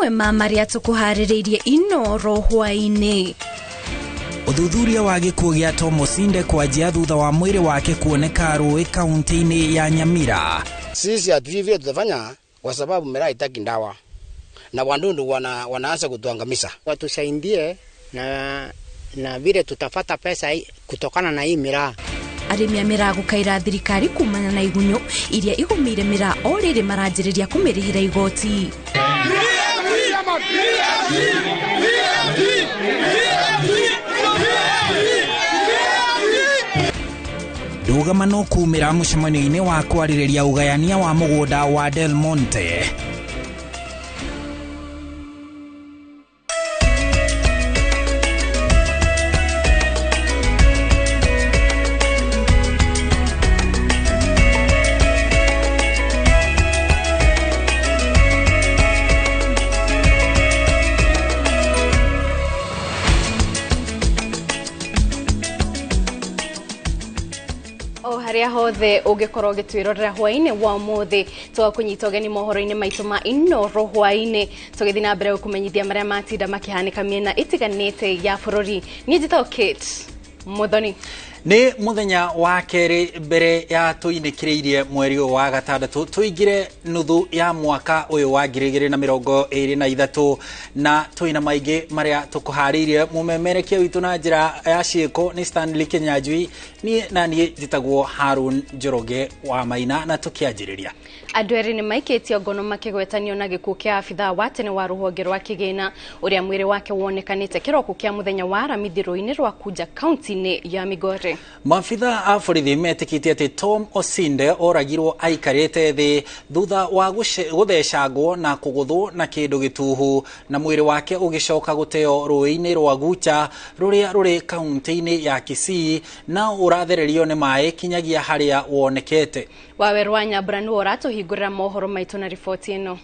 mamwe ma maria tukuhaririirie INooro Hwainĩ. Uthuthuria wa gikuo gĩa Tom Osinde kwajia thutha wa mwili wake kuoneka Rũĩ kaunti-inĩ ya Nyamira. Sisi hatujui tutafanya kwa sababu miraa haitaki dawa na wandudu wanaanza kutuangamiza. Watusaidie na vile tutafata pesa kutokana na hii miraa. Arĩmi a miraa gukaira thirikari kumana na igunyo iria igumire miraa o rĩrĩ maranjĩrĩria kũmĩrĩhĩra igoti. Ndũgamano kumĩra mũcemanio-inĩ wa kwarĩrĩria ũgayania wa mũgũnda wa Del Monte. Haria hothe ungikorwo gitwirorera hwainĩ wa umuthi twakunyita ugeni mohoro-inĩ maitũ ma INooro Hwainĩ tugithii na mbere kumenyithia maria matinda makihanika miena itiganite ya bururi. Ni njitagwo Kate Muthoni. Ni muthenya wa keri mbere ya tuinikiriirie mweri wa gatandatu tuigire nuthu ya mwaka uyu wa 2023 na tuina maingi maria tukuhariirie mumemerekia witu na njira ya ciiko ni Stanley Kinyanjui ni nani njitagwo Harun Njoroge wa Maina na tukianjiriria. Andu eri ni maikitio ngono makigwetanio na gikuo kia abitha wa tene wa ruhonge rwa kigina uria mwiri wake wonekanite kiroko kia muthenya wa Aramithi Rũĩ-inĩ rwa Kuja kaunti-inĩ ya Migori. Maabitha a borithi metikitie ati Tom Osinde oragirwo aikarite thi thutha wa guthecangwo na kuguthwo na kindu gituhu na mwiri wake ugicoka guteo Rũĩ-inĩ rwa Kuja ruria ruri kaunti-inĩ ya Kisii na urathererio ni mai kinyagia haria wonekete. Waweru wa Nyambura niwe uratuhingurira mohoro maitu na riboti ino.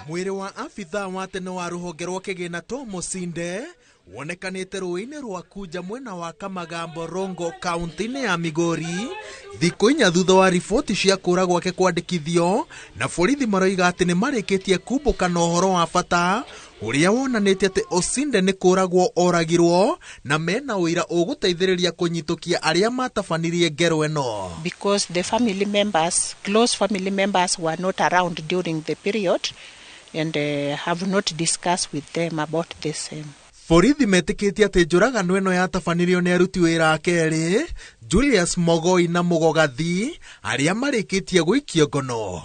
Mwiri wa afitha wa tene wa ruhonge rwa kigina Tom Osinde wonekanite Rũĩ-inĩ rwa Kuja mwena wa Kamagambo Rongo kaunti-inĩ ya Migori thikũ inya thutha wa riboti cia kũra gwake kwandĩkithio na borithi maroiga atĩ nĩ marĩkĩtie kumbũka na ũhoro wa bata uria wonanĩtie atĩ Osinde nĩ kũragwo oragirwo na mena ũira ũgũteithĩrĩria kũnyitũkia arĩa matabanirie ngero ĩno. Because the family members, close family members were not around during the period and have not discussed with them about the same. Borithi metĩkĩtie atĩ njũragano ĩno yatabanirio nĩ aruti wĩra a kerĩ Julius Mogoi na Mugogathi arĩa marĩkĩtie gũikio ngono.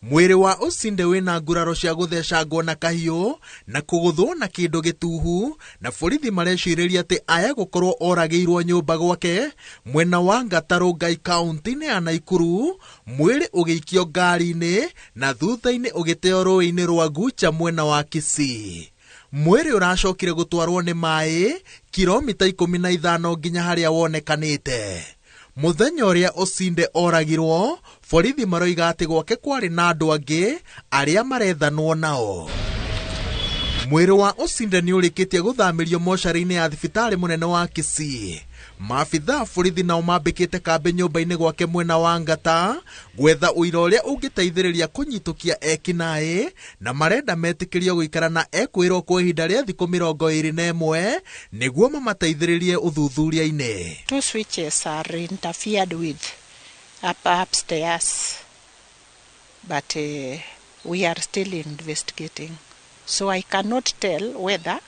Mwĩrĩ wa Osinde wĩna nguraro cia gũthecangwo na kahiũ na kũgũthwo na kĩndũ gĩtuhu na borithi marecirĩria atĩ aya gũkorwo oragĩirwo nyũmba gwake mwena wa Gatarũ Ngai kaunti-inĩ ya Naikuru, mwĩrĩ ũgĩikio ngari-inĩ na thutha-inĩ ũgĩteo Rũĩ-inĩ rwa Kuja mwena wa Kisii. Mwĩrĩ ũracokire gũtwarwo nĩ maĩ kilomita 15 nginya harĩa wonekanĩte. Muthenya ũrĩa Osinde oragirwo, borithi maroiga atĩ gwake kwarĩ na andũ angĩ arĩa marethanwo nao. Mwĩrĩ wa Osinde nĩ ũrĩkĩtie gũthamĩrio mocarĩ-inĩ ya thibitarĩ mũnene wa Kisii. Maabitha borithi nao mambĩkĩte kambĩ nyũmba-inĩ gwake mwena wa Ngata gwetha ũira ũrĩa ũngĩteithĩrĩria kũnyitũkia ekinaĩ na marenda metĩkĩrio gũikara na ekwĩrwo kwa ihinda rĩa thikũ 21 nĩguo mamateithĩrĩrie ũthuthuria-inĩ. Two switches are interfered with upstairs, but we are still investigating, so I cannot tell whether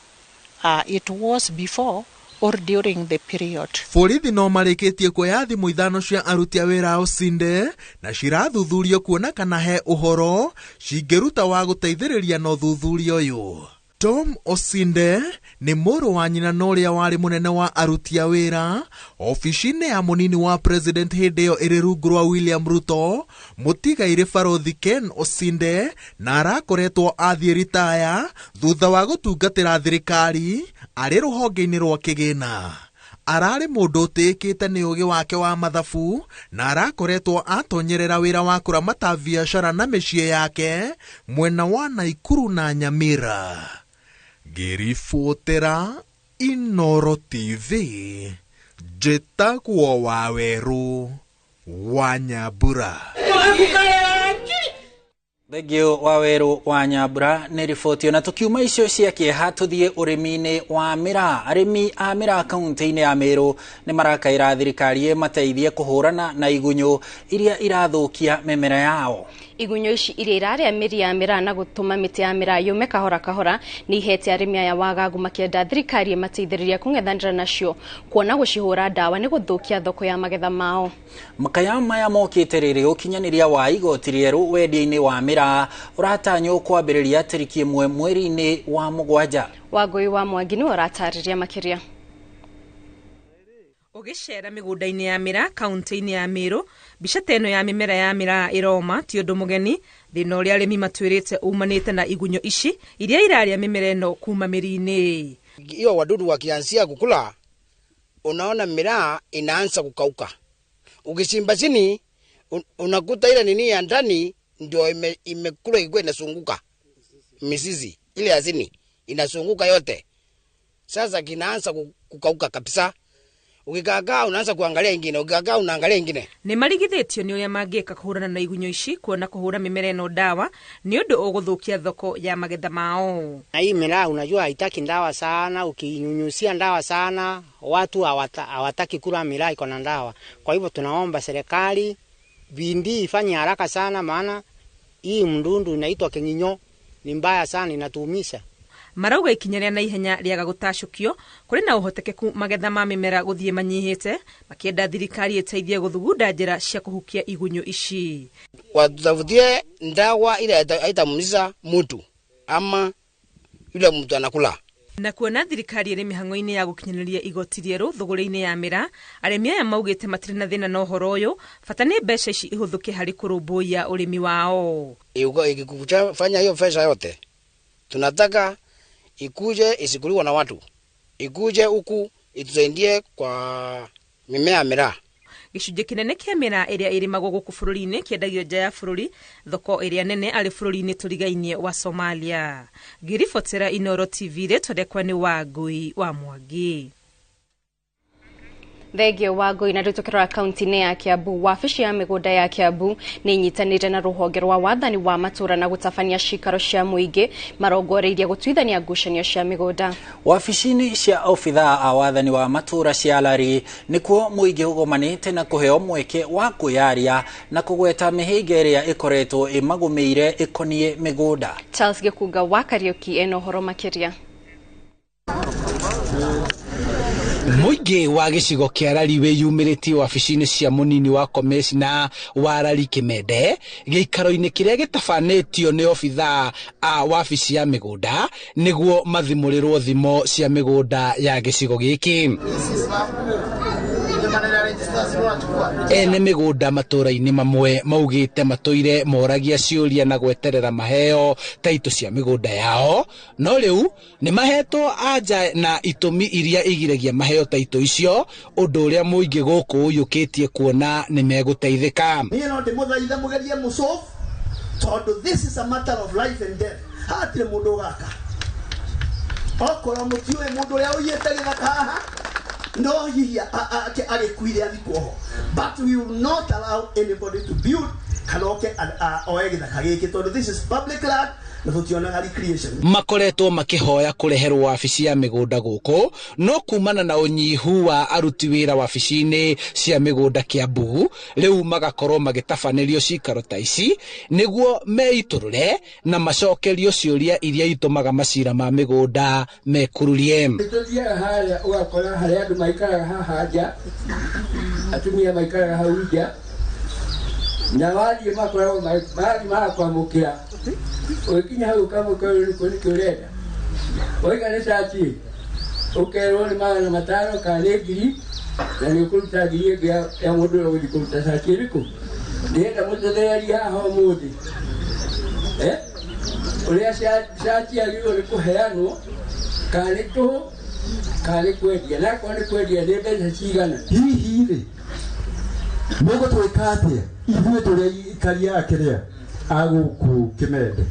it was before or during the period. Borithi no marĩkĩtie kuoya thimũ ithano cia aruti a wĩra a Osinde na cirathuthurio kuona kana he ũhoro cingĩruta wa gũteithĩrĩria na ũthuthuria ũyũ. Tom Osinde nĩ mũrũ wa nyina na ũrĩa warĩ mũnene wa aruti a wĩra ofici-inĩ ya mũnini wa president hĩndĩ ĩyo ĩrĩ rungu rwa William Ruto, mũtigairĩ Barothi Ken Osinde, na arakoretwo athiĩ ritaya thutha wa gũtungatĩra thirikari arĩ rũhonge-inĩ rwa kĩgĩna. Ararĩ mũndũ ũtĩkĩte nĩ ũgĩ wake wa mathabu na arakoretwo atonyerera wĩra wa kũramata biacara na mĩciĩ yake mwena wa Naikuru na Nyamira. Ngĩribotera INooro TV, njĩtagwo Waweru wa Nyambura. Thegio wa Weru wa Nyambura nĩ riboti na tukiuma icio cia kĩeha tuthie ũrĩmi-inĩ wa mĩraa. Arĩmi a mĩraa kaunti-inĩ ya Meru nĩ marakaĩra thirikari mateithie kũhũrana na igunyũ iria irathũkia mĩmera yao. Igunyũ ici iria irarĩa mĩri ya mĩraa na gũtũma mĩtĩ ya mĩraa yũme kahora kahora nĩ ihete arĩmi aya wagagu makĩenda thirikari mateithĩrĩrie kũng'ethanĩra nacio, kuona gũcihũra ndawa nĩ gũthũkia thoko ya magetha mao. Makaya maya mokĩte rĩrĩ ũkinyanĩria wa igoti rĩerũ wendia-inĩ wa mĩraa ũratanywo kwambĩrĩria tarĩki 1 mweri-inĩ wa Mũgwanja. Wangũi wa Mwangi nĩ ũratarĩria makĩria. Ũgĩcera mĩgũnda-inĩ ya mĩraa kaunti-inĩ ya Meru, mbica teno ya mĩmera ya mĩraa ĩroma ti ũndũ mũgeni. Thĩna ũrĩa arĩmi matwĩrĩte umanĩte na igunyũ ici iria irarĩa mĩmera ĩno kuma mĩri-inĩ. Hiyo wadudu wakianzia kukula, unaona miraa inaanza kukauka. Ukichimba chini unakuta ile nini ya ndani ndio imekula igwe inasunguka. Mizizi ile ya chini inasunguka yote. Sasa kinaanza kukauka kabisa. Ukikaa unaanza kuangalia ingine, ukikaa unaangalia ingine. Nĩ marigithĩtio nĩ ũrĩa mangĩka kũhũrana na igunyũ ici, kuona kũhũra mĩmera ĩno dawa nĩ ũndũ ũgũthũkia thoko ya magetha mao. Na hii miraa unajua haitaki dawa sana, ukinyunyusia dawa sana watu hawataki kula miraa iko na dawa. Kwa hivyo tunaomba serikali bidii ifanye haraka sana, maana hii mdundu inaitwa kinginyo ni mbaya sana, inatuumisha. Marauga ikinya rĩa naihenya rĩaga gũtacũkio, kũrĩ na ũhotekeku magetha ma mĩmera gũthiĩ manyihĩte, makĩenda thirikari ĩteithie gũthugunda njĩra cia kũhukia igunyũ ici. Watafutie ndawa ile haitamuumiza mtu ama yule mtu anakula. Na kuona thirikari ĩrĩ mĩhang'o-inĩ ya gũkinyanĩria igoti rĩerũ thũgũrĩ-inĩ ya mĩraa, arĩmi aya maugĩte matirĩ na thĩna na ũhoro ũyũ, bata nĩ mbeca ici ihũthũke harĩ kũrũmbũiya ũrĩmi wao. Ikifanya hiyo pesa yote, tunataka ikuje isikuliwa na watu. Ikuje huku itusaidie kwa mimea ya miraa. Gĩcunjĩ kĩnene kĩa mĩraa ĩrĩa ĩrĩmagwo gũkũ bũrũri-inĩ kĩendagio nja ya bũrũri, thoko ĩrĩa nene arĩ bũrũri-inĩ tũrigainie wa Somalia. Ngĩribotera INooro TV rĩtondekwa nĩ Wangũi wa Mwangi. Thegio Wangũi na rĩtukĩrora kaunti-inĩ ya Kiambu, wabici ya mĩgũnda ya Kiambu nĩ inyitanĩte na rũhonge rwa wathani wa matũra na gũtabania cikaro cia mũingĩ marongoreirie gũtuithania ngucanio cia mĩgũnda. Wabici-inĩ cia obithaa a wathani wa matũra cia Lari nĩkuo mũingĩ ũgomanĩte na kũheo mweke wa kwĩyaria na kũgweta mĩhĩnga ĩrĩa ĩkoretwo ĩmagũmĩire ĩkoniĩ mĩgũnda. Charles Gĩkunga wa Kariuki ena ũhoro makĩria. Mũingĩ wa gĩcigo kĩa Lari wĩyumĩrĩtie wabici-inĩ cia mũnini wa komĩcina wa Lari Kĩmende gĩikaro-inĩ kĩrĩa gĩtabanĩtio nĩ obithaa a wabici ya mĩgũnda nĩguo mathimũrĩrwo thimo cia mĩgũnda ya gĩcigo gĩkĩ. Ene mĩgũnda matũra-inĩ mamwe maugĩte matũire moragia ciũria na gweterera maheo taito cia mĩgũnda yao, no rĩu nĩ mahetwo anja na itũmi iria igiragia maheo taito icio, ũndũ ũrĩa mũingĩ gũkũ ũyũkĩtie kuona nĩ megũteithĩka. Niĩ no ndĩmũthaithe mũgerie mũcofu, tondũ this is a matter of life and death. Hatirĩ mũndũ ũgaka. Okorwo mũtiũĩ mũndũ ũrĩa ũiyĩte gĩthaka haha, no hihi agĩkuire athikwo ho. But we will not allow anybody to build kana oke oe gĩthaka gĩkĩ, tondũ this is public land. Makoretwo makĩhoya kũreherwo wabici ya mĩgũnda gũkũ, no kumana na ũnyihu wa aruti wĩra wabici-inĩ cia mĩgũnda Kiambu, rĩu magakorwo magĩtabanĩrio cikaro ta ici nĩguo meitũrũre na macokerio ciũria iria itũmaga macira ma mĩgũnda mekururie. Tũthiaga harĩa ũgakora harĩa andũ maikaraga haha nja, atumia maikaraga hau nja, na wathiĩ makoragwo marakwamũkĩra. Ũkinya hau kamũkĩra nĩkĩ ũrenda, oiga nĩ cati, ũkerwo nĩ 500 kana nĩ 1000 na nĩ ũkũruta 1000 ĩngĩ ya mũndũ ũrĩa gũthiĩ kũruta cati ĩrĩkũ. Ndĩrenda mũtethereria haha ũmũthĩ ũrĩa cati agĩrĩirwo nĩ kũheanwo, kana nĩ tũhũ kana nĩ kwendia, na akorwo nĩ kwendia nĩ mbeca cigana. Hihi rĩ mũgũtwĩka atĩa ithuĩ tũrĩa ikaria akĩrĩa agũkũ Kĩmende,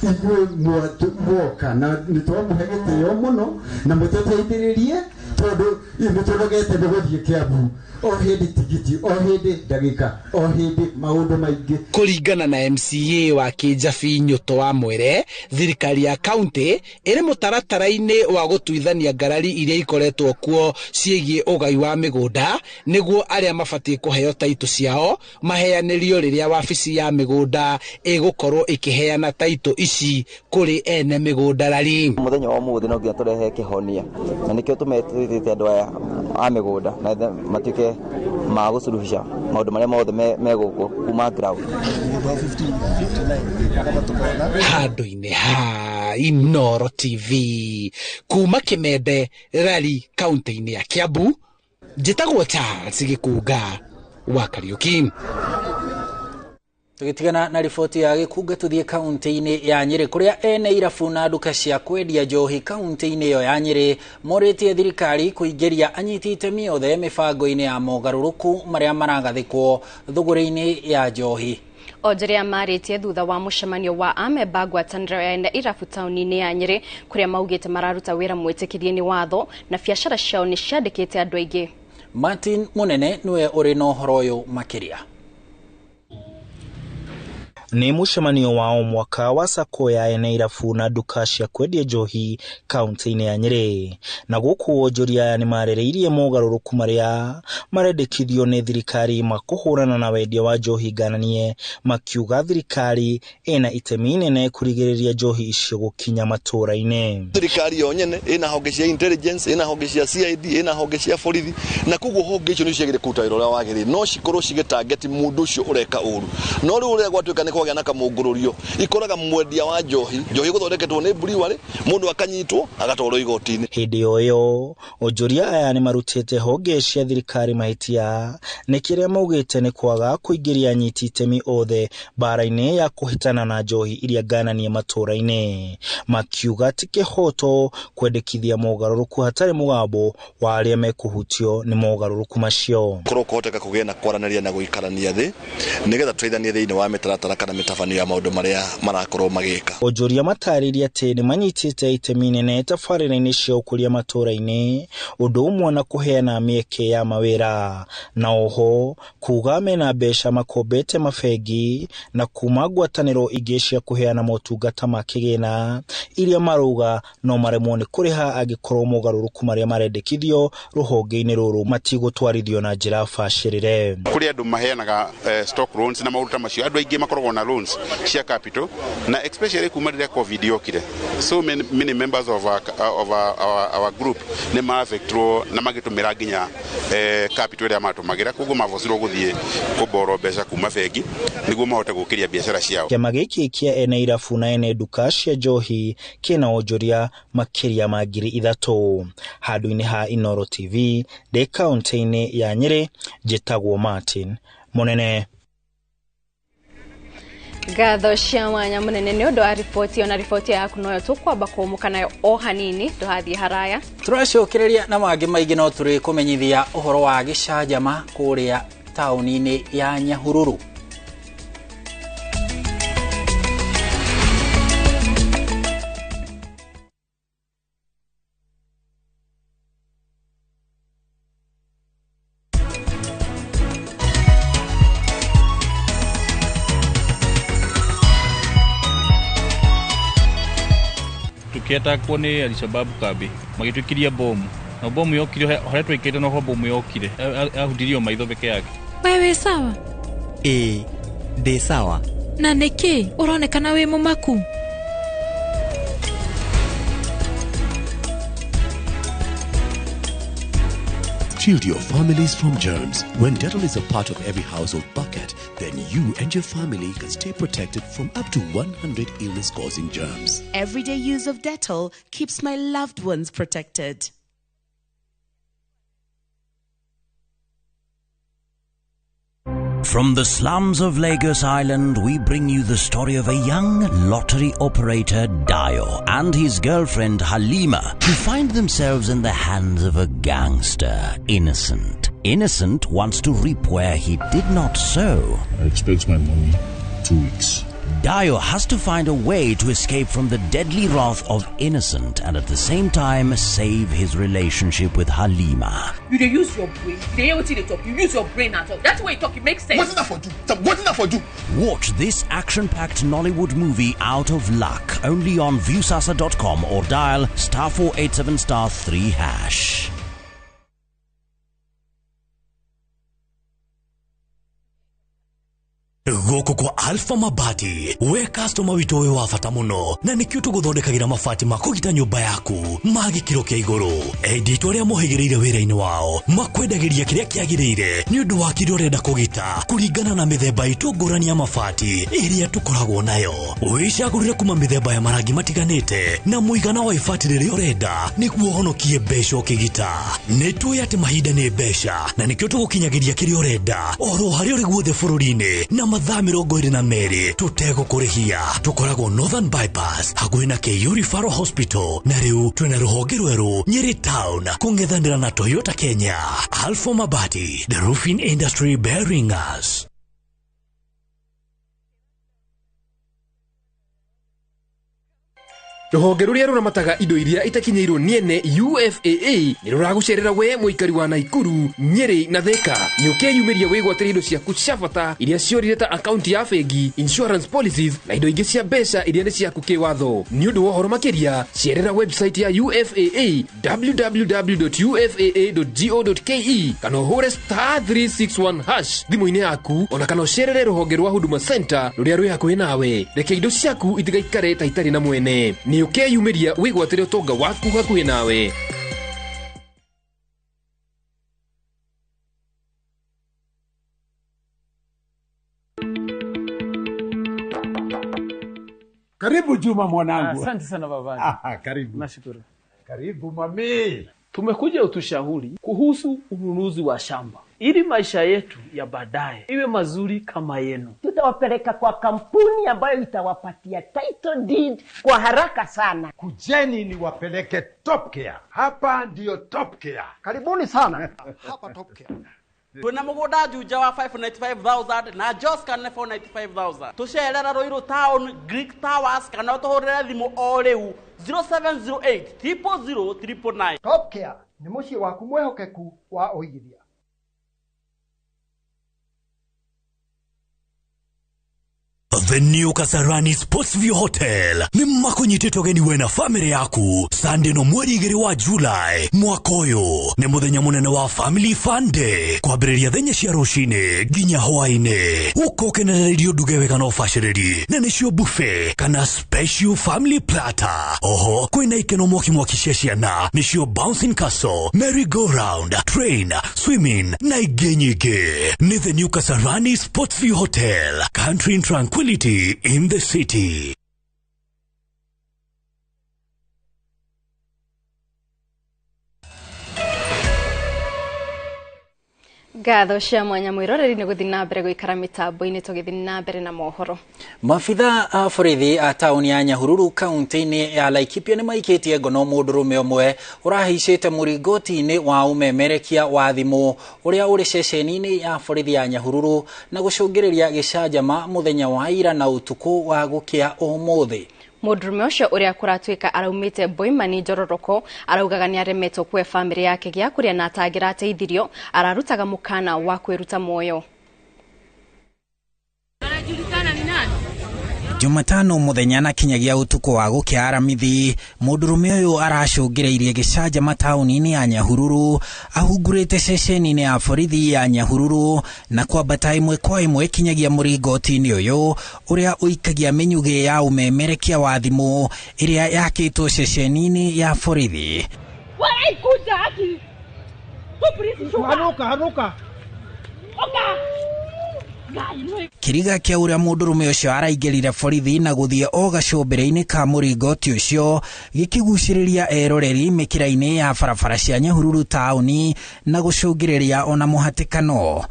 ithuĩ mwoka na nĩ twamũhe gĩtĩo mũno na mũtũteithĩrĩrie tondu imuturogete niguthie Kiambu o hindi tigiti o hindi ndagika o hindi maundu maingi. Kuringana na MCA wa Kijabi Nyuto wa Mwere, thirikari ya kaunti iri mutaratara-ini wa gutuithania ngarari iria ikoretwo kuo ciegie ugai wa migunda niguo aria mabatie kuheo taito ciao maheanirio riria wabici ya migunda igukorwo ikiheana taito ici kuri ene migunda rari. Muthenya wa muthi no nginya turehe kihonia na nikio tumetithite andu aya a migunda na matuike ma gucuruhisha maundu maria mothe meguku kuma ground. Handu-ini ha INooro TV kuma Kimende rari kaunti-ini ya Kiambu, njitagwo Charles Gikunga wa Kariuki. Tugitigana na riboti ya Gikunga tuthie kaunti-ini ya Nyeri kuria ene irabu na nduka cia kwendia njohi kaunti-ini iyo ya Nyeri moritie thirikari kuingiria anyiti itemi othe mibango-ini ya mogaruruku maria maragathikwo thuguri-ini ya njohi. Onjeria maritie thutha wa mucemanio wa ameba ngwataniro ya ene irabu tauni-ini ya Nyeri kuria maugite mararuta wira mwitikirie-ini watho na biacara ciao ni ciandikite andu aingi. Martin Munene niwe uri na uhoro uyu makiria. Ni mucemanio wao mwaka wa sako ya ene irabu na nduka cia kwendia njohi kaunti-ini ya Nyeri, na guku onjoria ni marereirie mogaruruku maria marendekithio ni thirikari makuhurana na wendia wa njohi ngananie, makiuga thirikari ina itemi inene kurigiriria njohi icio gukinya matura-ini. Thirikari yo nyene ina honge cia intelligence, ina honge cia CID, ina honge cia borithi, na kuguo honge icio ni ciagire kuta wira uria wagirire no cikorwo cigitarget mundu ucio ureka uru no riu uria gwatuika ni kwagĩa na kamungururio ikoraga mwendia wa njohi guthondeketwo ni brewery mundu akanyitwo agatwarwo igoti-ini. Hindi yo onjoria aya ni marutite honge cia thirikari mahitia ni kiria maugite ni kwaga kuingiria anyiti itemi othe bara-ini ya kuhitana na njohi iria ngananie matura-ini, makiuga ti kihoto kwendekithia mogaruruku hatari mugambo wa aria mekuhutio ni mogaruruku macio. Kuhoteka kugĩa na kwaranaria na guikarania thi nigetha tuithanie thiini wa mitaratara kana mitabanio ya maundu maria marakorwo magika. Onjoria matariria ati ni manyitite itemi nene tabarĩra-inĩ cia ũkũria matura-ini undu umwe na kuheana mieke ya mawira, na oho kuga mena mbeca makombete mabengi na kuma ngwatanĩro ingĩ cia kuheana motungata ma kĩgĩna iria maruga no maremwo ni kuriha angikorwo mogaruruku maria marendekithio ruhonge-ini ruru matigutwarithio na njĩra bacĩrĩre. Kuri andu maheanaga stock loans na maũndũ macio andu aingi makoragwo na loans cia capital na especially kuma rĩrĩa covid yokire, so many members of our group ne maafectwo na magitumira nginya capital ĩrĩa matumagira koguo mavocirwo guthie kuboro mbeca kuma bengi niguo mahote gukiria biacara ciao. Kĩama gĩkĩ kĩa ene irabu na ene nduka cia njohi kina onjoria makiria ma 3,000 handu-ini ha INooro TV de kaunti-ini ya Nyeri. Njitagwo Martin Munene. Gatho cia mwanya munene ni undu wa riboti ona riboti yaku noyo tukwamba kumuka nayo o hanini tuhathie haraya. Turacokereria na mangi maingi no turi kumenyithia uhoro wa gicanjama kuria tauni-ini ya Nyahururu. Tukiatakwo ni Al-Shabaab kambi magitwikiria bomu na bomu yokire hore twikite no ho bomu yokire ahundirio maitho peke yake. Wewe sawa? Ndi sawa. Na niki uronekana wi mumaku? Shield your families from germs. When Dettol is a part of every household bucket, then you and your family can stay protected from up to 100 illness-causing germs. Everyday use of Dettol keeps my loved ones protected. From the slums of Lagos Island, we bring you the story of a young lottery operator, Dio, and his girlfriend, Halima, who find themselves in the hands of a gangster, Innocent. Innocent wants to reap where he did not sow. I expect my money 2 weeks. Dio has to find a way to escape from the deadly wrath of Innocent and at the same time save his relationship with Halima. You dey use your brain. You dey hear wetin dey talk. You use your brain at all. That's why you talk. It makes sense. What's that for you? What's that for you? Watch this action-packed Nollywood movie Out of Luck only on viewsasa.com or dial *487*3#. Goko kwa Alpha Mabati we customer wito we wa bata muno na nikio tuguthondekagira mabati makugita nyumba yaku magikiro kia iguru edito ria muhigireire wira-ini wao makwendagiria kiria kiagirire ni undu wa kiria urenda kugita kuringana na mithemba itu ngurani ya mabati iria tukoragwo nayo wicagurire kuma mithemba ya marangi matiganite na muigana wa ibati riria urenda niguo honokie mbeca ukigita nitui ati mahinda ni mbeca na nikio tugukinyagiria kiria urenda oro haria uri guothe bururi-ini na mathaa 22 tutegũkũrĩhia tukoragwo Northern Bypass hakuhĩ na KU Referral Hospital na rĩu twĩna rũhonge rwerũ Nyeri Town kũng'ethanĩra na Toyota Kenya. Alpha Mabati, the roofing industry bearing us. Ruhonge ruria ruramataga indo iria itakinyeirwo niene UFAA ni ruragucerera we muikari wa Naikuru, Nyeri na Thika. Ni ukeyumiria wigwatĩra indo ciaku cia bata iria ciorire ta akaunti ya bengi, insurance policies na indo ingĩ cia mbeca iria nĩ ciaku kĩwatho. Nĩ ũndũ wa ũhoro makĩria cerera website ya UFAA www.ufaa.go.ke kana ũhũre *361# thimũ-inĩ yaku, ona kana ũcerere rũhonge rwa Huduma Center rũrĩa rwĩ hakuhĩ nawe. Reke indo ciaku itigaikare ta itarĩ na mwene. Ni ukeyumiria wigwatĩre ũtonga waku hakuhĩ nawe. Karibu Juma mwanangu. Asante sana baba. Karibu. Nashukuru. Karibu mami. Tumekuja utushauri kuhusu ununuzi wa shamba ili maisha yetu ya baadaye iwe mazuri kama yenu. Tutawapeleka kwa kampuni ambayo itawapatia title deed kwa haraka sana. Kujeni ni wapeleke Top Care. Hapa ndio Top Care. Karibuni sana. Hapa Top Care. Tuna mugoda juja wa 595,000 na Jos kan 495,000. Tusherera Roiro Town Greek Towers kana utohorera thimu o riu 0708 000 Top Care ni muci waku mwehokeku wa uigithia. The New Kasarani Sportsview Hotel ni makunyitite ugeni we na family yaku Sunday no mweri 2 wa July mwaka uyu ni muthenya munene wa family fun day kwambĩrĩria thenya cia rũcinĩ nginya hwainĩ ũkokenererio nduge wega na ũbacĩrĩri na nĩcio buffet kana special family platter. Oho kwĩna ikeno mwaki cia ciana nĩcio bouncing castle, merry go round, train, swimming na ingĩ nyingĩ. Ni The New Kasarani Sportsview Hotel, country in tranquility in the city. Ngatho cia mwanya mwiroreri nĩ gũthiĩ na mbere gũikara mĩtambo-inĩ tũgĩthiĩ na mbere na mohoro. Mabitha a borithi a tauni ya Nyahururu kaunti-inĩ ya Laikipia nĩ maikĩtie ngono mũndũrũme ũmwe ũrahaicĩte mũringoti-inĩ wa umemerekia wa thimũ ũrĩa ũrĩ ceceni-inĩ ya borithi ya Nyahururu na gũcũngĩrĩria gĩcanjama mũthenya wa ira na ũtukũ wa gũkĩa ũmũthĩ. Mũndũrũme ũcio ũrĩa kũratuĩka araumĩte Boimani Njororoko araugaga nĩ aremetwo kwe famĩlĩ yake gĩa kũrĩa na atangĩrateithirio ararutaga mũkana wa kwĩruta muoyo. Jumatano muthenya na kinyagia utuko wa gũkĩa aramithi mũndũrũme ũyũ aracũngĩrĩirie gĩcanjama taũni-inĩ ya Nyahururu ahungurĩte ceceni-inĩ ya borithi ya Nyahururu na kwambata ĩmwe kwa ĩmwe kinyagia mũringoti-inĩ ũyũ ũrĩa ũikagia mĩnyugĩ ya umemerekia wa thimũ ĩrĩa yakĩtwo ceceni-inĩ ya borithi. Wanaikuja haki. Hanuka. Kiriga kia ũrĩa mũndũrũme ũcio araingĩrire borithi na gũthiĩ o gacũmbĩrĩ-inĩ ka mũringoti ũcio gĩkĩgucĩrĩria eroreri mĩkĩra-inĩ ya barabara cia Nyahururu taũni na gũcũngĩrĩria ona mũhatĩkano.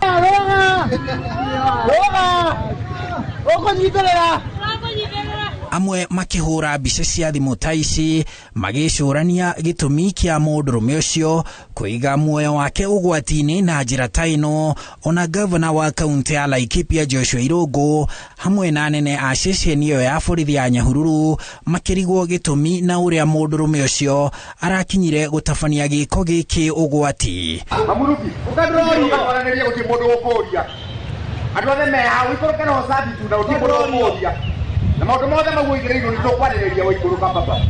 amwe makihura mbica cia thimũ ta ici magĩcũrania gĩtũmi kĩa mũndũrũme ũcio kũiga muoyo wake ũgwati-inĩ na njĩra ta ĩno. Ona gavana wa kaunti ya Laikipia Joshua Irungu hamwe na anene a ceceni ĩyo ya borithi ya Nyahururu makĩrigwo gĩtũmi na ũrĩa mũndũrũme ũcio arakinyire gũtabania gĩko gĩkĩ ũgwati. Mamuruki ukadroria kwaranĩria gũtirĩ mũndũ ũkũria andũ othe meha wĩkũrũke no sabi tu na gũtirĩ mũndũ ũkũria na maũndũ mothe maguigĩrĩirwo nĩ tũkwarĩrĩria wĩkũrũka baba.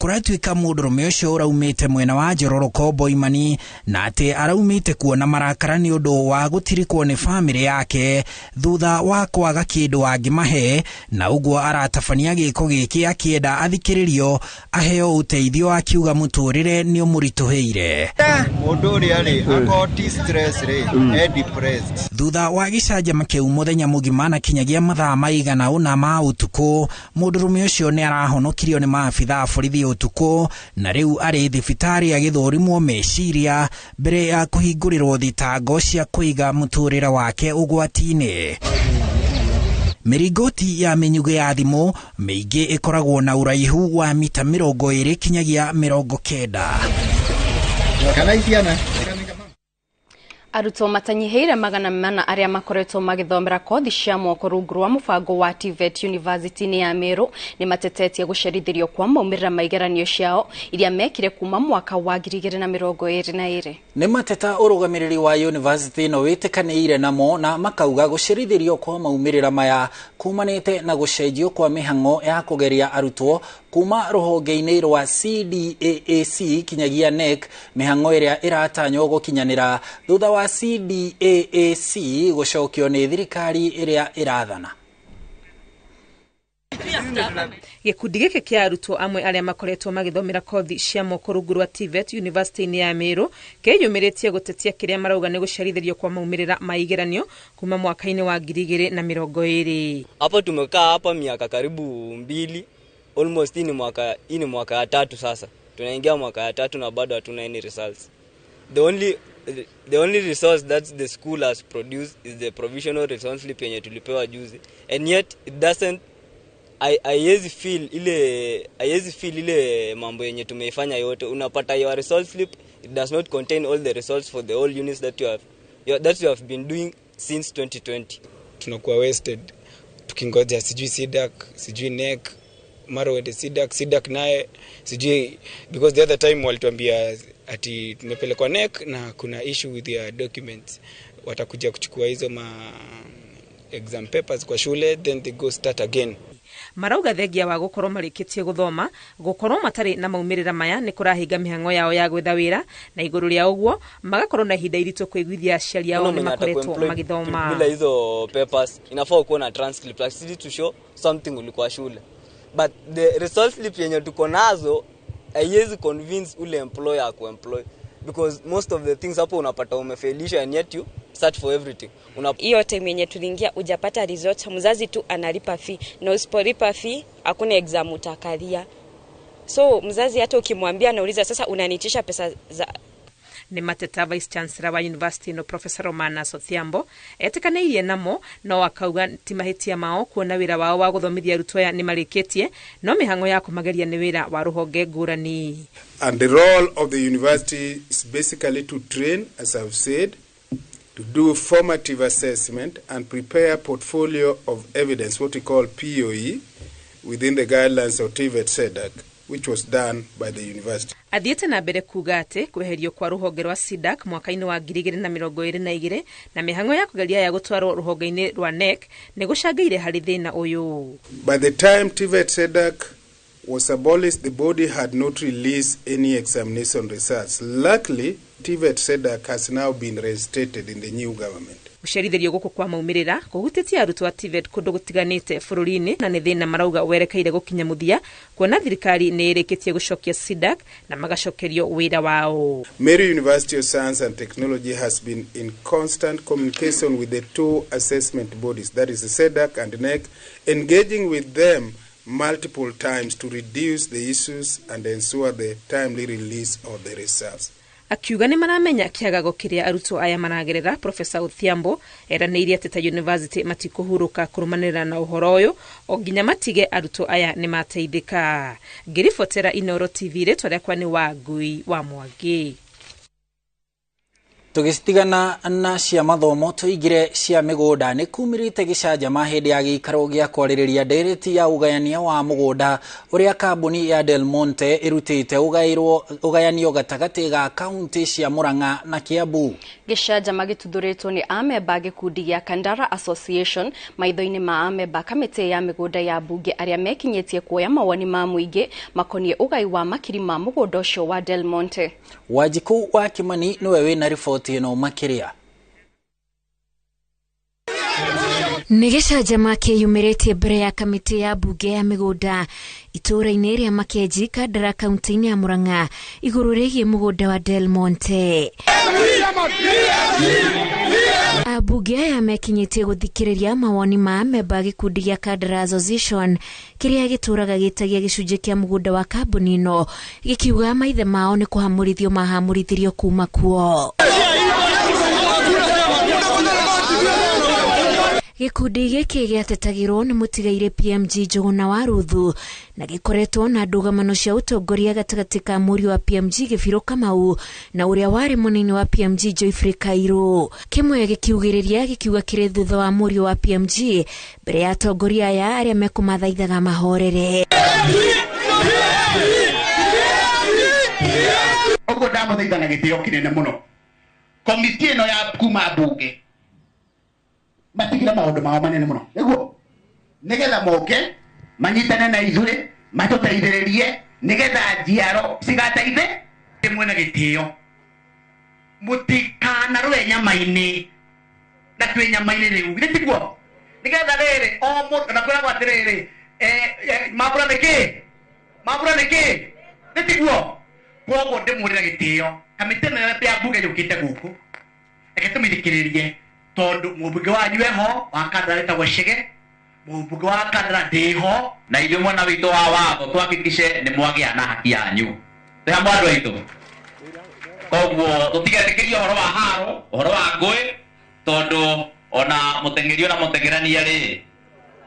Kũratuĩka mũndũrũme ũcio ũraumĩte mwena wa Njororoko Boimani na atĩ araumĩte kuona marakara nĩ ũndũ wa gũtirikwo nĩ bamĩrĩ yake thutha wa kwaga kĩndũ angĩmahe, na ũguo aratabania gĩko gĩkĩ akĩenda athikĩrĩrio aheo ũteithio, akiuga mũtũrĩre nĩ ũmũritũhĩire. Mũndũ ũrĩa rĩ akoti stress rĩ depressed. Thutha wa gĩcanjama kĩu mũthenya mũgima na kinyagia mathaa maigana ũna ma ũtukũ, mũndũrũme ũcio nĩ arahonokirio nĩ maabithaa borithi ũtukũ na rĩu arĩ thibitarĩ agĩthũrimwo meciria mbere ya kũhingũrĩrwo thitango cia kũiga mũtũrĩre wake ũgwati-inĩ. Mĩringoti ya mĩnyugĩ ya thimũ mĩingĩ ĩkoragwo na ũraihu wa mita 20 kinyagia 90. Kana isiana arutwo matanyiheire magana mana arĩa makoretwo magĩthomera kothi cia moko rungu rwa mũbango wa TVET University-inĩ ya Meru nĩ matetetie gũcerithĩrio kwa maumĩrĩra ma igeranio ciao iria mekire kuma mwaka wa 2022. Nĩ mateta ũrũgamĩrĩri wa university no wĩtĩkanĩire namo na makauga gũcerithĩrio kwa maumĩrĩra maya kumanĩte na gũcenjio kwa mĩhang'o ya kũgeria arutwo kuma rũhonge-inĩ rwa CDAAC kinyagia NEC, mĩhang'o ĩrĩa ĩratanywo gũkinyanĩra thutha wa CDAAC gũcokio nĩ thirikari ĩrĩa ĩrathana. Gĩkundi gĩkĩ kĩa arutwo amwe arĩa makoretwo magĩthomera kothi cia moko rungu rwa TVET University-inĩ ya Meru kĩyumĩrĩtie gũtetia kĩrĩa marauga nĩ gũcerithĩrio kwa maumĩrĩra ma igeranio kuma mwaka-inĩ wa 2020. Hapo tumekaa hapa miaka karibu 2 almost ini mwaka ya 3 sasa. Tunaingia mwaka ya 3 na bado hatuna any results. The only resource that the school has produced is the provisional response slip yenye tulipewa juzi, and yet it doesn't I feel ile mambo yenye tumeifanya yote. Unapata your result slip, it does not contain all the results for the whole units that you have been doing since 2020. Tunakuwa wasted tukingoja sijui SIDAC sijui NEC mara wende SIDAC naye sijui, because the other time walituambia ati tumepelekwa NEC na kuna issue with their documents, watakuja kuchukua hizo exam papers kwa shule, then they go start again. Marauga thengia wa gũkorwo marĩkĩtie gũthoma gũkorwo matarĩ na maumĩrĩra maya nĩ kũrahinga mĩhang'o yao ya gwetha wĩra, na igũrũ rĩa ũguo magakorwo na ihinda iritũ kũiguithia aciari ao nĩ makoretwo magĩthoma. Bila hizo papers inafaa kuwa na transcript actually to show something ulikuwa shule, but the result slip yenye tuko nazo haiwezi convince ule employer kuemploy, because most of the things hapo unapata umefailisha and yet you start for everything. Hiyo time yenye tuliingia ujapata results, mzazi tu analipa fee, na usipolipa fee hakuna exam utakalia. So mzazi hata ukimwambia anauliza sasa unanitisha pesa za. Nĩ mateta Vice Chancellor wa University no Professor Romana Sothiambo etĩkanĩirie namo no akauga ti mahĩtia mao kuona wĩra wao wa gũthomithia arutwo aya nĩ marĩkĩtie, no mĩhang'o ya kũmageria nĩ wĩra wa rũhonge ngũrani. And the role of the university is basically to train, as I've said, to do formative assessment and prepare a portfolio of evidence, what we call POE, within the guidelines of TVET SEDAC, which was done by the university. Athiĩte na mbere kuga atĩ kweherio kwa rũhonge rwa SIDAC mwaka-inĩ wa 2022 na mĩhang'o ya kũgeria ya gũtwarwo rũhonge-inĩ rwa NEC nĩ gũcangĩire harĩ thĩna ũyũ. By the time TVET SEDAC was abolished, the body had not released any examination results. Luckily, TVET SEDAC has now been reinstated in the new government. Gũcerithĩrio gũkũ kwa maumĩrĩra kũhutĩtie arutwo a TVET kũndũ gũtiganĩte bũrũri-inĩ, na nĩ thĩna marauga werekeire gũkinya mũthia kuona thirikari nĩ ĩrĩkĩtie gũcokia SIDAC na magacokerio wĩra wao. Meru University of Science and Technology has been in constant communication with the two assessment bodies, that is the SEDAC and NEC, engaging with them multiple times to reduce the issues and ensure the timely release of the results. akiuga nĩ maramenya kĩagago kĩrĩa arutwo aya maragerera. Profesa Odhiambo eranĩirie atĩ ta university matikũhurũka kũrũmanĩrĩra na ũhoro ũyũ o nginya matige arutwo aya nĩ mateithĩka. Ngĩribotera INooro TV rĩtwa rĩakwa nĩ Wangui wa Mwangi. Tugistigana na cia mathomo tuigire cia migunda ni kumirite gicanjama hindi ya giikaro gya kwaririria ndereti ya ugayania wa mugunda uria kambuni ya Del Monte irutite ugayanio gatagati ga kaunti cia Murang'a na Kiambu. Gicanjama gituthuritwo ni amemba gikundi gya Kandara Association maitho-ini ma amemba kamiti ya migunda ya bunge aria mekinyetie kuoya mawoni ma muingi makonie ugai wa makiri ma mugunda ucio wa Del Monte. Wajiku wa Kimani niwe wina riboti ino makiria. Nĩ gĩcanjama kĩyumĩrĩtie mbere ya kamĩtĩ ya bunge ya mĩgũnda itũũra-inĩ rĩa Makenji Kandara kaunti-inĩ ya Murang'a igũrũ rĩgiĩ mũgũnda wa Del Monte. Abunge aya mekinyĩtie gũthikĩrĩria mawoni ma amemba gĩkundi gĩa Kandara Association kĩrĩa gĩtũũraga gĩtagia gĩcunjĩ kĩa mũgũnda wa kambuni ĩno gĩkiuga maithe mao nĩ kũhamũrithio mahamũrithirio kuma kuo. Gikundi gĩkĩ gĩatetagĩrwo nĩ mũtigaire PMG Njũgũna wa Ruthu na gĩkoretwo na ndũgamano cia ũtongoria gatagatĩ ka mũriũ wa PMG Gĩbirũ Kamau na ũrĩa warĩ mũnini wa PMG Joyfrey Kairũ. Kĩmwe gĩkiugĩrĩria gĩkiuga kĩrĩ thutha wa mũriũ wa PMG mbere ya atongoria aya arĩa mekũmathaithaga mahorere. Ũguo ndamũthaitha na gĩtĩo kĩnene mũno komiti ĩno ya kuma bunge matigire maundu mao manene muno niguo nigetha moke manyitane na ithure matuteithĩrĩrie nigetha njiaro cigateithe imwe na gĩtĩo mutikana rwe nyama-inĩ na twĩ nyama-inĩ rĩu gĩtiguo nigetha rĩrĩ o mũndũ na kwĩragwo atĩrĩrĩ mambura nĩkĩ gĩtiguo koguo ndĩmũrĩra gĩtĩo kamĩtĩ ĩno ya mbunge yũkĩte gũkũ reke tũmĩthikĩrĩrie tondu mubunge wanyu eho wa Kandara etagwo Shege mubunge wa Kandara ndiho na ithuĩ mwana witũ wa watho twahakikishe nĩ mwagĩa na haki yanyu tĩ hamwe andũ aitũ koguo tũtigetĩkĩrie ũhoro wa haro ũhoro wa ngũĩ tondu ona mũteng'eri ona mũteng'erania rĩ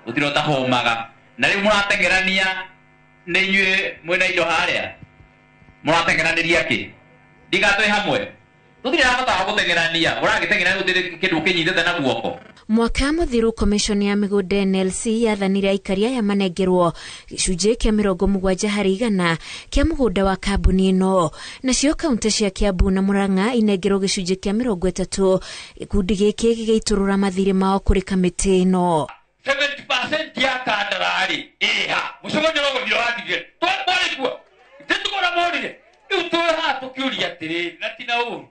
gũtirĩ ũtahũmaga na rĩu mũrateng'erania nĩ inyuĩ mwĩna indo harĩa mũrateng'eranĩria kĩ ndigatwĩ hamwe Mwaka mũthiru commission ya mĩgũnda NLC yathanire aikari aya manengerwo gĩcunjĩ kĩa 70% kĩa mũgũnda wa kambuni ĩno. Nacio kaunti cia Kiambu na Murang'a inengerwo gĩcunjĩ kĩa 30. Gĩkundi gĩkĩ gĩgĩitũrũra mathirĩ mao kũrĩ kamĩtĩ ĩno. 70% ya Kandara rĩ mũcemanio no gũthio wathire twarĩkuo tũtũgora morire rĩu twĩha tũkiuria atĩrĩrĩ na tina ũru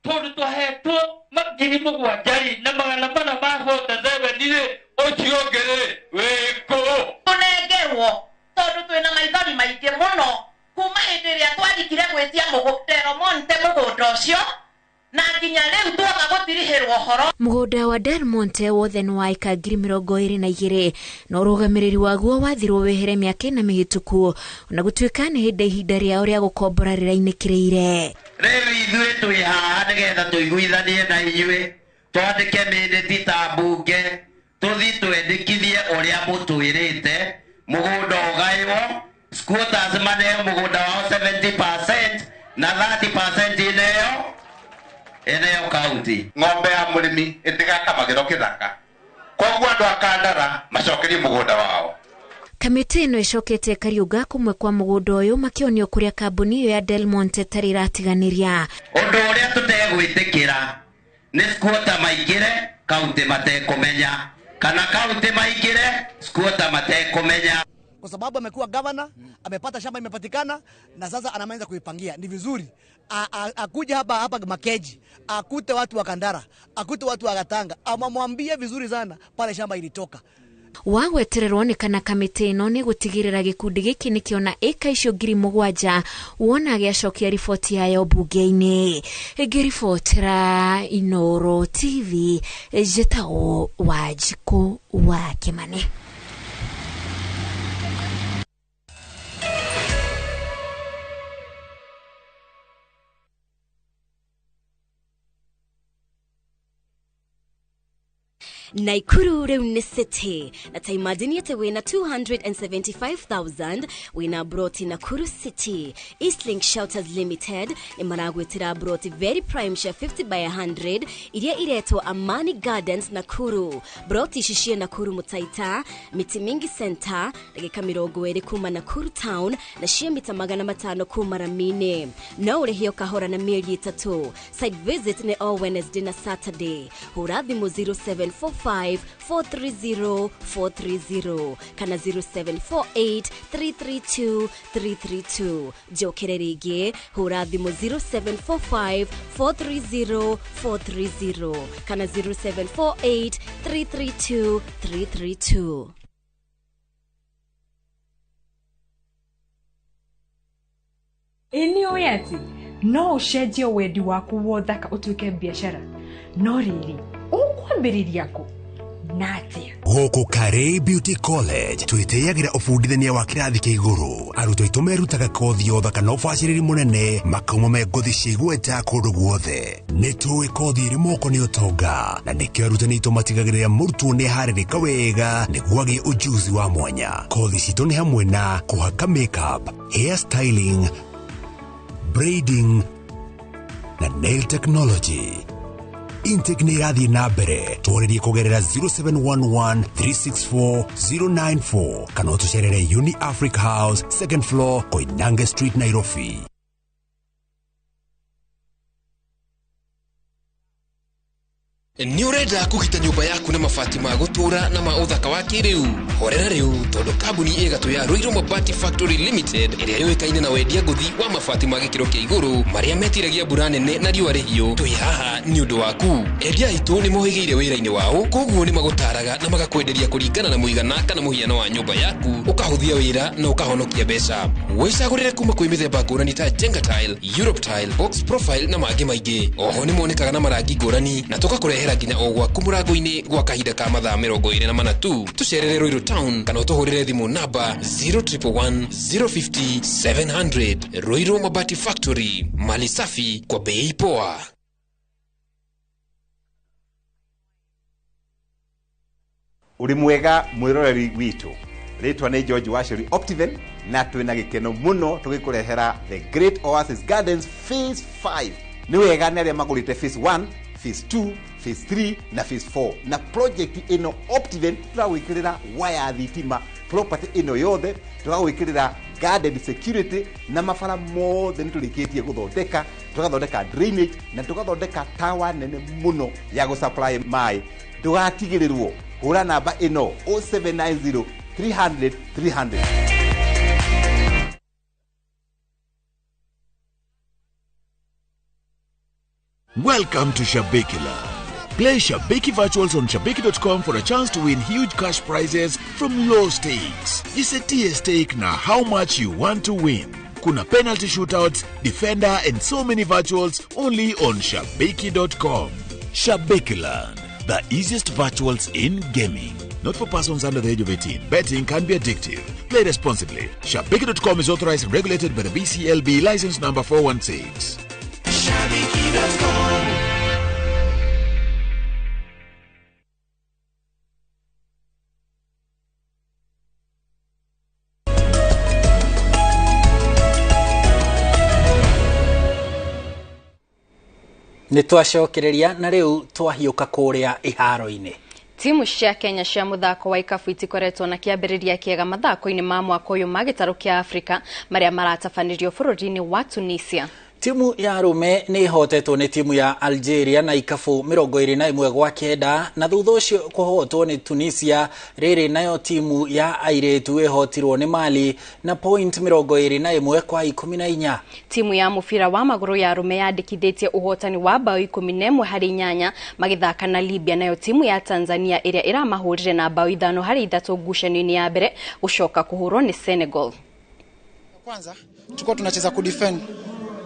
tondu twahetwo magiri mũgwanja na magana mana ma hota zevenirĩ ũcio ũngĩ wĩkũ tũnengerwo tondu twĩna maithori maingĩ mũno kuma hĩndĩ ĩrĩa twathikire gwĩtia Del Monte mũgũnda ũcio na nginya rĩu twaga gũtirihĩrwo horo. Mũgũnda wa Del Monte wothe nĩ wa eka 22,000 na ũrũgamĩrĩri waguo wathirwo wehere mĩaka ĩna mĩhĩtũku na gũtuĩka nĩ hĩndĩ ihinda rĩao rĩa gũkombora rĩrainĩkĩrĩire. Rĩu ithuĩ twĩ haha nĩgetha tũiguithanie na inyuĩ twandĩke mĩnĩti ta mbunge tũthi twendekithie ũrĩa mũtwĩrĩte mũgũnda ũgaywo squatters maneo mũgũnda wao 70% na 30% eneo kaunti ng'ombe ya mũrĩmi ĩtigakamagĩrwo kĩthaka koguo andũ a Kandara macokerie mũgũnda wao. Kamĩtĩ ĩno ĩcokete Kariũnga kumwe kwa mũgũnda ũyũ makĩonio kũrĩa kambuni ĩyo ya Del Monte tarĩ iratiganĩria. Ũndũ ũrĩa tũtegwĩtĩkĩra nĩ squatter maingĩre kaunti matekũmenya kana kaunti maingĩre squatter matekũmenya. Kwa sababu amekuwa governor, amepata shamba imepatikana na sasa anaanza kuipangia. Ni vizuri akuja hapa Makenji, akute watu wa Kandara, akute watu wa Gatanga, amamwambie vizuri sana pale shamba ilitoka. Wagwetererwo nĩ kana kamĩtĩ ĩno nĩ gũtigĩrĩra gĩkundi gĩkĩ nĩkĩona ĩka icio 7,000 wona gĩacokia riboti yayo mbunge-inĩ. Ngĩribotera INooro TV njĩtagwo Wanjiku wa Kimani. Naikuru Reune City. Na ta imagine yete wina 275,000 wina broti Nakuru City. Eastlink Shelters Limited ni maragwetira broti very prime share 50 by 100 iria ireto Amani Gardens Nakuru. Broti shishie Nakuru Mutaita, Miti Mingi Center, dagika mirongo eri kuma Nakuru Town na shia mita 500 kuma Ramine. Na ule hiyo kahora na mieli 3. Site visit ni all Wednesday na Saturday. Hurathi mo 0745 430 430 kana 0748 332 332. Jokererege hurathi mo 0745 430 430 kana 0748 332 332. Eneo yati no ucenjie wendi waku wothaka utuike biashara no riri ukwambiriria ku natia Goko Kare Beauty College twiteyagira ufundithania wa kirathi kia iguru arutwo itu merutaga kothi yothaka no baciriri munene makauma me ngothi cigweta kundu guothe ni tuwe kothi iri moko ni utonga na nikio arutani itu matigagirira murutwo ni haririka wega niguo agie ujuzi wa mwanya. Kothi citu ni hamwe na kuhaka makeup, hair styling, braiding na nail technology. Intake ni irathi na mbere tworerie kugerera 0711 364 094 kana utucerere Uni Africa House 2nd floor Koinange Street Nairobi. Ni urenda kugita nyumba yaku na mabati ma gutura na ma uthaka wa kiriu horera riu tondu kambuni igatu ya Ruiru Mabati Factory Limited iria yoikaine na wendia nguthi wa mabati ma gikiro kia iguru maria metiragia mbura nene na riua rihio twi haha ni undu waku. Endia itu ni mohigiire wira-ini wao koguo ni magutaraga na magakwenderia kuringana na muigana kana muhiano wa nyumba yaku ukahuthia wira na ukahonokia mbeca. Wicagurire kuma kwi mithemba ngurani ta Jenga Tile, Europe Tile, Box Profile na mangi maingi. Oho ni monekaga na marangi ngurani na tugakurehera nginya o gwaku murango-ini gwa kahinda ka mathaa 24 tu. Tucerere Ruiru Town kana utuhurire thimu namba 0111 050 700. Ruiru Mabati Factory, mali safi kwa bei poa. Uri mwega mwiroreri witu ritwa ni George Washuri Optiven na twina gikeno muno tugikurehera the Great Oasis Gardens Phase 5. Ni wega ni aria magurite Phase 1, Phase 2, Phase 3 na Phase 4 na project ino Optiven turagwikirira waya thitima property ino yothe turagwikirira garden security na mafara mothe niturikitie guthondeka tugathondeka drainage na tugathondeka tower nene muno ya go supply mai. Ndugatigirirwo hura namba ino 0790 300 300. Welcome to Shabekila. Play Shabeki Virtuals on Shabeki.com for a chance to win huge cash prizes from low stakes. Jisetie stake na how much you want to win. Kuna penalty shootouts, defender and so many virtuals only on Shabeki.com. Shabekiland, the easiest virtuals in gaming. Not for persons under the age of 18. Betting can be addictive. Play responsibly. Shabeki.com is authorized and regulated by the BCLB license number 416. Shabeki.com. Ni twacokereria na riu twahiuka kuria iharo-ini. Timu cia Kenya cia muthako wa ikabu itikoretwo na kiambiriria kiega mathako-ini ma mwaka uyu ma gitaro kia Afrika maria maratabanirio bururi-ini wa Tunisia. Timu ya arume ni ihotetwo ni timu ya Algeria na ikabu 21-9 na thutha ucio kuhotwo ni Tunisia. Riri nayo timu ya airetu ihotirwo ni Mali na point 21-14. Timu ya mufira wa maguru ya arume yandikithitie uhotani wa bao 11-8 magithaka na Libya, nayo timu ya Tanzania iria iramahurire na bao 5-3 ngucanio-ini ya mbere gucoka kuhurwo ni Senegal. Kwanza tulikuwa tunacheza kudefend.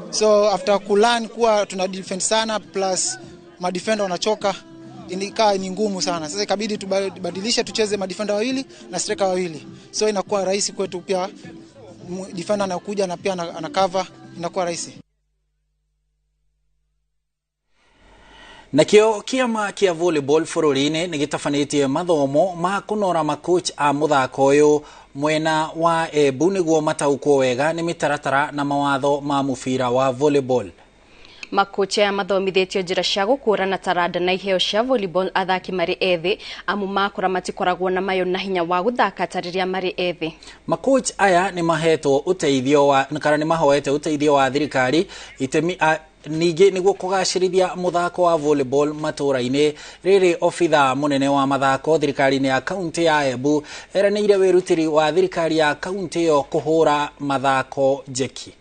So after kulan kuwa tuna defend sana plus madefender wanachoka, inikaa ni ngumu sana. Sasa ikabidi tubadilishe tucheze madefender wawili na striker wawili. So inakuwa rahisi kwetu, pia defender anakuja na pia ana cover, inakuwa rahisi. Nakio kiama kia volleyball bururi-ini ni gitafanĩtie mathomo ma kunora makoach a muthako uyu mwena wa Embu niguo mataukwo wega ni mitaratara na mawatho ma mubira wa volleyball. Makocha ya mathomithĩtio njĩra cia gũkũrana taranda na iheo cia volleyball athaki marĩ ethĩ amu makora matikoragwo na mayo na hinya wa gũthaka tarĩria marĩ ethĩ. Makoach aya ni mahetwo uteithio wa kana ni mahoete uteithio wa thirikari itemi ningĩ niguo kũgacĩrithia muthako wa volleyball matũra-inĩ. Rĩrĩ obitha munene wa mathako thirikari-inĩ ya kaunti ya Embu eranĩire wĩrutĩri wa thirikari ya kaunti ĩyo kũhũra mathako jeki.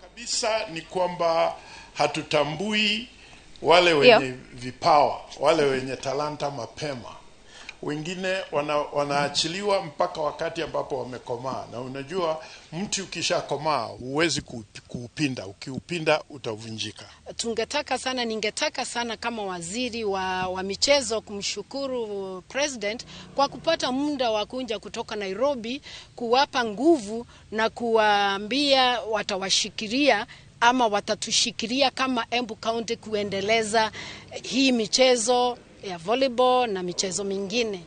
Kabisa ni kwamba hatutambui wale wenye vipawa, wale wenye talanta mapema. Wengine wanaachiliwa mpaka wakati ambapo wamekomaa, na unajua mti ukishakomaa huwezi kuupinda, ukiupinda utavunjika. Ningetaka sana kama waziri wa michezo kumshukuru president kwa kupata muda wa kuja kutoka Nairobi kuwapa nguvu na kuwaambia watawashikilia ama watatushikilia kama Embu County kuendeleza hii michezo ya volleyball na michezo mingine.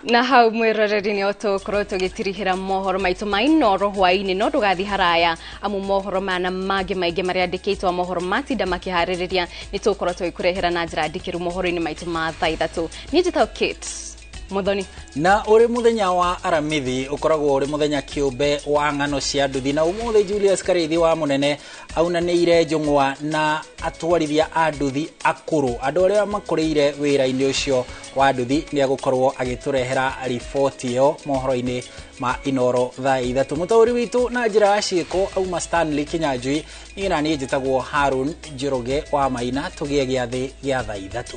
Na hau mwiroreri-inĩ ũtũkorwo tũgĩtirihĩra mohoro maitũ ma INooro Hwainĩ, no ndũgathi haraya amu mohoro mana mangĩ maingĩ marĩa andĩkĩtwo mohoro matinda makĩharĩrĩria nĩ tũkorwo tũgĩkũrehera na njĩra ndikĩru mohoro-inĩ maitũ ma thaa ithatũ. Niĩ njĩtagwo Kate Muthoni. Na uri muthenya wa aramithi ukoragwo uri muthenya kiumbe wa ng'ano cia nduthi, na umuthi Julius Kareithi wa munene aunanĩire njũng'wa na atwarithia a nduthi akũrũ, andũ arĩa makũrĩire wĩra-inĩ ũcio wa nduthi nĩ agũkorwo agĩtũrehera riboti ĩyo mohoro-inĩ ma INooro thaa ithatũ. Mũtaũri witũ na njĩra ya ciĩko auma Stanley Kinyanjui, niĩ njĩtagwo Harun Njoroge wa Maina, tũgĩe gĩathĩ gĩa thaa ithatũ.